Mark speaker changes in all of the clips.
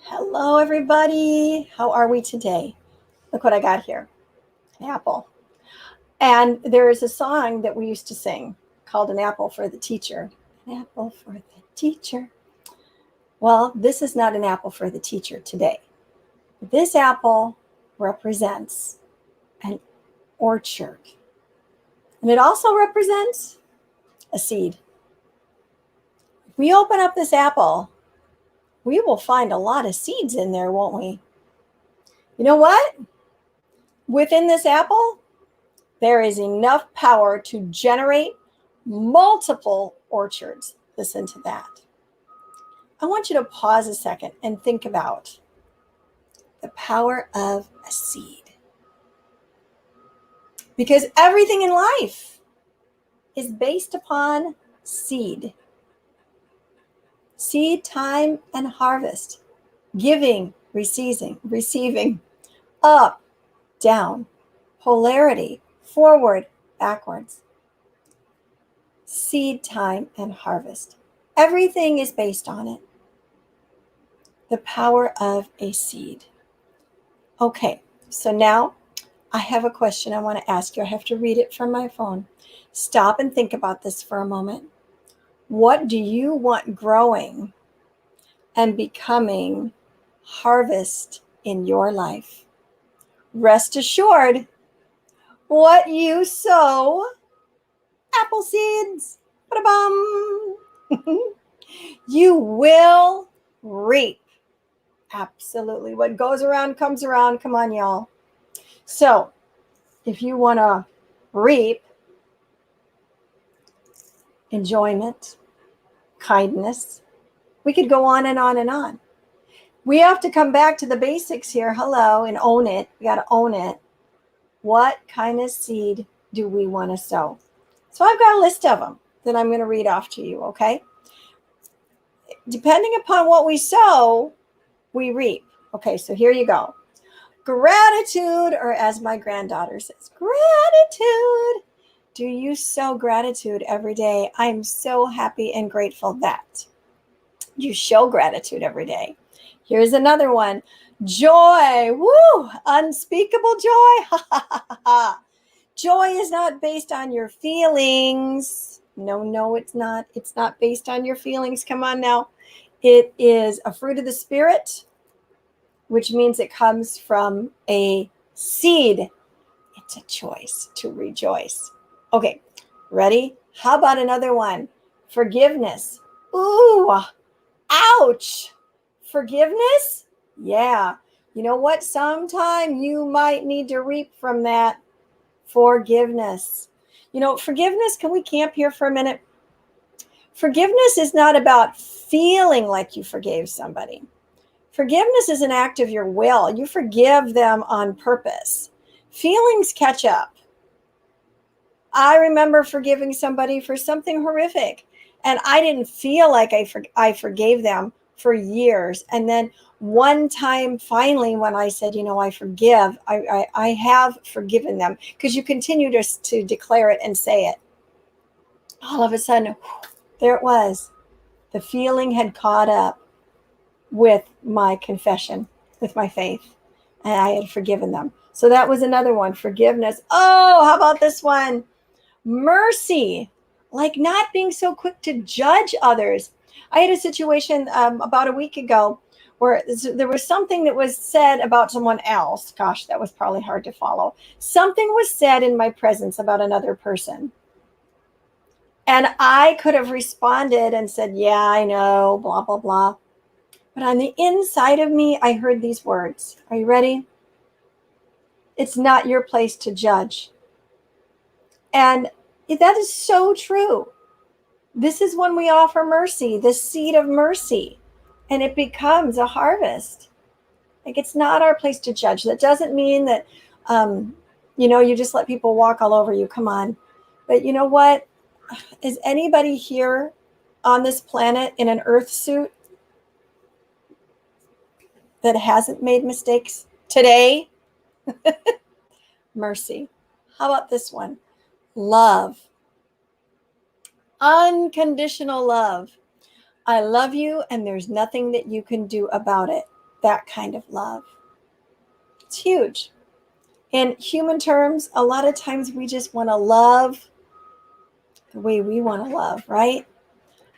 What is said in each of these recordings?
Speaker 1: Hello, everybody. How are we today? Look what I got here, an apple. And there is a song that we used to sing called An Apple for the Teacher. An apple for the teacher. Well, this is not an apple for the teacher today. This apple represents an orchard. And it also represents a seed. If we open up this apple, we will find a lot of seeds in there, won't we? You know what? Within this apple, there is enough power to generate multiple orchards. Listen to that. I want you to pause a second and think about the power of a seed. Because everything in life is based upon seed. Seed time and harvest. Giving, receiving, up, down, polarity, forward, backwards. Seed time and harvest. Everything is based on it. The power of a seed. Okay, so now I have a question I want to ask you. I have to read it from my phone. Stop and think about this for a moment. What do you want growing and becoming harvest in your life? Rest assured, what you sow, apple seeds, ba-da-bum, you will reap. Absolutely. What goes around comes around. Come on, y'all. So if you want to reap enjoyment, kindness, we could go on and on and on. We have to come back to the basics here. Hello, and own it. We got to own it. What kind of seed do we want to sow? So I've got a list of them that I'm going to read off to you, okay? Depending upon what we sow, we reap. Okay, so here you go. Gratitude, or as my granddaughter says, gratitude. Do you sow gratitude every day? I'm so happy and grateful that you show gratitude every day. Here's another one. Joy. Woo! Unspeakable joy. Joy is not based on your feelings. No, it's not. It's not based on your feelings. Come on now. It is a fruit of the Spirit, which means it comes from a seed. It's a choice to rejoice. Okay, ready? How about another one? Forgiveness. Ooh, ouch. Forgiveness? Yeah. You know what? Sometime you might need to reap from that. Forgiveness. You know, forgiveness, can we camp here for a minute? Forgiveness is not about feeling like you forgave somebody. Forgiveness is an act of your will. You forgive them on purpose. Feelings catch up. I remember forgiving somebody for something horrific, and I didn't feel like I forgave them for years. And then one time, finally, when I said, you know, I forgive, I have forgiven them, because you continue to declare it and say it. All of a sudden, there it was. The feeling had caught up with my confession, with my faith, and I had forgiven them. So that was another one, forgiveness. Oh, how about this one? Mercy, like not being so quick to judge others. I had a situation about a week ago where there was something that was said about someone else. Gosh, that was probably hard to follow. Something was said in my presence about another person. And I could have responded and said, yeah, I know, blah, blah, blah. But on the inside of me, I heard these words. Are you ready? It's not your place to judge. And that is so true. This is when we offer mercy, the seed of mercy, and it becomes a harvest. Like, it's not our place to judge. That doesn't mean that, you just let people walk all over you. Come on. But you know what? Is anybody here on this planet in an earth suit that hasn't made mistakes today? Mercy. How about this one? Love. Unconditional love. I love you, and there's nothing that you can do about it. that kind of love. It's huge. In human terms, a lot of times we just want to love the way we want to love, right?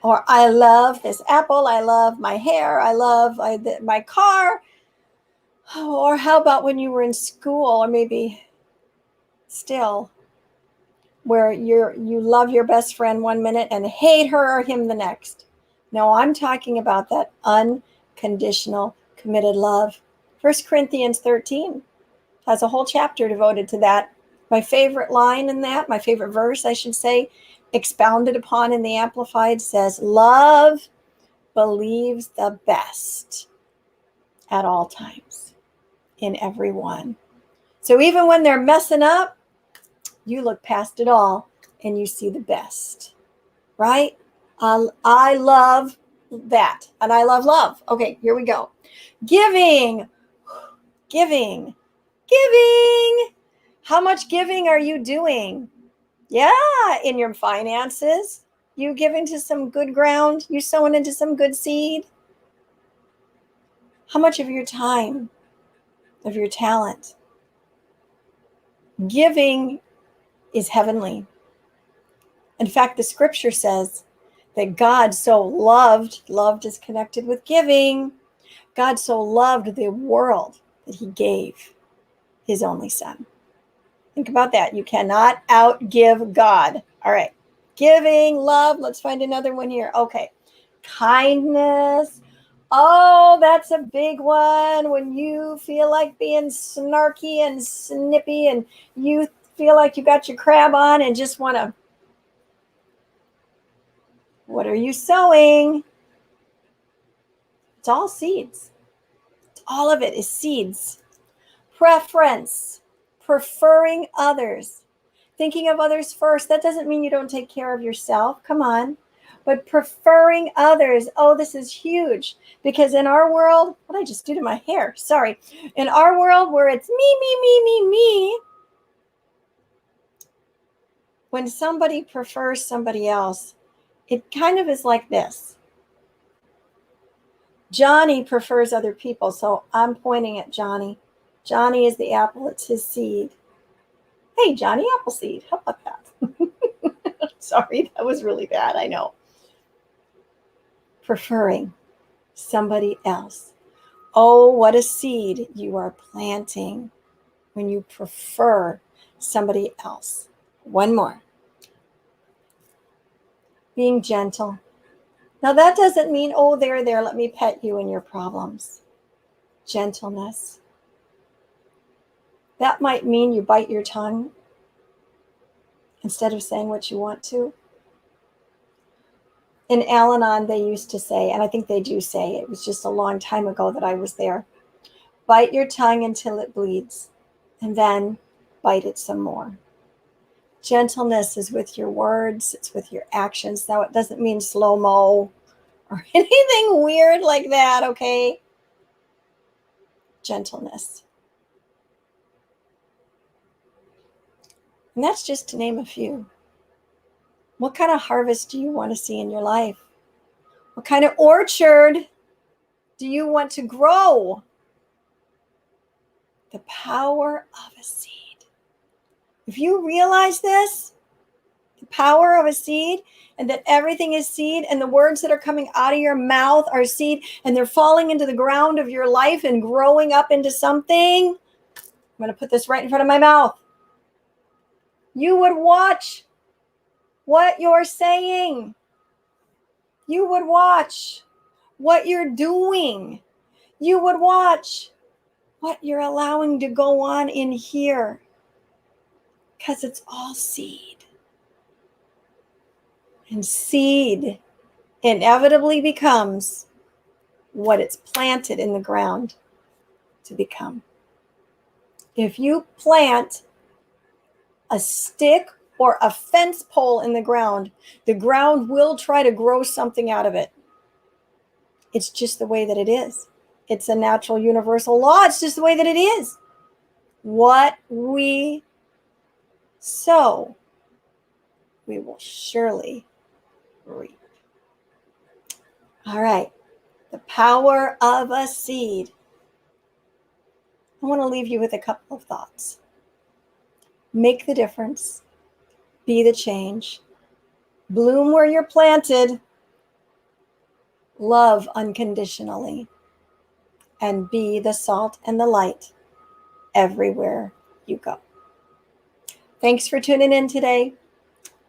Speaker 1: Or I love this apple. I love my hair. I love my car. Or how about when you were in school, or maybe still, where you love your best friend one minute and hate her or him the next? No, I'm talking about that unconditional, committed love. 1 Corinthians 13 has a whole chapter devoted to that. My favorite line in that, my favorite verse, I should say, expounded upon in the Amplified, says, love believes the best at all times in everyone. So even when they're messing up, you look past it all and you see the best, right? I love that. And I love love. Okay, here we go. Giving. How much giving are you doing? Yeah, in your finances. You giving to some good ground? You sowing into some good seed? How much of your time, of your talent? Giving is heavenly. In fact, the scripture says that God so loved is connected with giving. God so loved the world that he gave his only son. Think about that. You cannot outgive God. All right. Giving, love. Let's find another one here. Okay. Kindness. Oh, that's a big one. When you feel like being snarky and snippy and you feel like you got your crab on and just want to, what are you sowing? It's all seeds. All of it is seeds. Preference, preferring others, thinking of others first. That doesn't mean you don't take care of yourself. Come on. But preferring others. Oh, this is huge. Because in our world, what did I just do to my hair? Sorry. In our world where it's me, when somebody prefers somebody else, it kind of is like this. Johnny prefers other people, so I'm pointing at Johnny. Johnny is the apple, it's his seed. Hey, Johnny Appleseed, how about that? Sorry, that was really bad, I know. Preferring somebody else. Oh, what a seed you are planting when you prefer somebody else. One more. Being gentle. Now that doesn't mean, oh, there, let me pet you and your problems. Gentleness. That might mean you bite your tongue instead of saying what you want to. In Al-Anon, they used to say, and I think they do say, it was just a long time ago that I was there, bite your tongue until it bleeds, and then bite it some more. Gentleness is with your words, it's with your actions. Now, it doesn't mean slow-mo or anything weird like that, okay? Gentleness. And that's just to name a few. What kind of harvest do you want to see in your life? What kind of orchard do you want to grow? The power of a seed. If you realize this, the power of a seed, and that everything is seed, and the words that are coming out of your mouth are seed, and they're falling into the ground of your life and growing up into something. I'm going to put this right in front of my mouth. You would watch what you're saying. You would watch what you're doing. You would watch what you're allowing to go on in here. Because it's all seed. And seed inevitably becomes what it's planted in the ground to become. If you plant a stick or a fence pole in the ground will try to grow something out of it. It's just the way that it is. It's a natural universal law. It's just the way that it is. What we sow, we will surely reap. All right. The power of a seed. I want to leave you with a couple of thoughts. Make the difference. Be the change. Bloom where you're planted. Love unconditionally. And be the salt and the light everywhere you go. Thanks for tuning in today.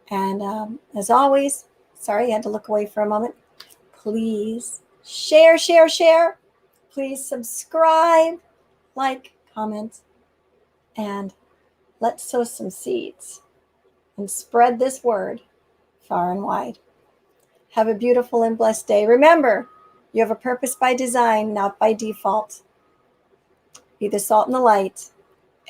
Speaker 1: And as always, sorry, I had to look away for a moment. Please share, share, share. Please subscribe, like, comment, and let's sow some seeds and spread this word far and wide. Have a beautiful and blessed day. Remember, you have a purpose by design, not by default. Be the salt and the light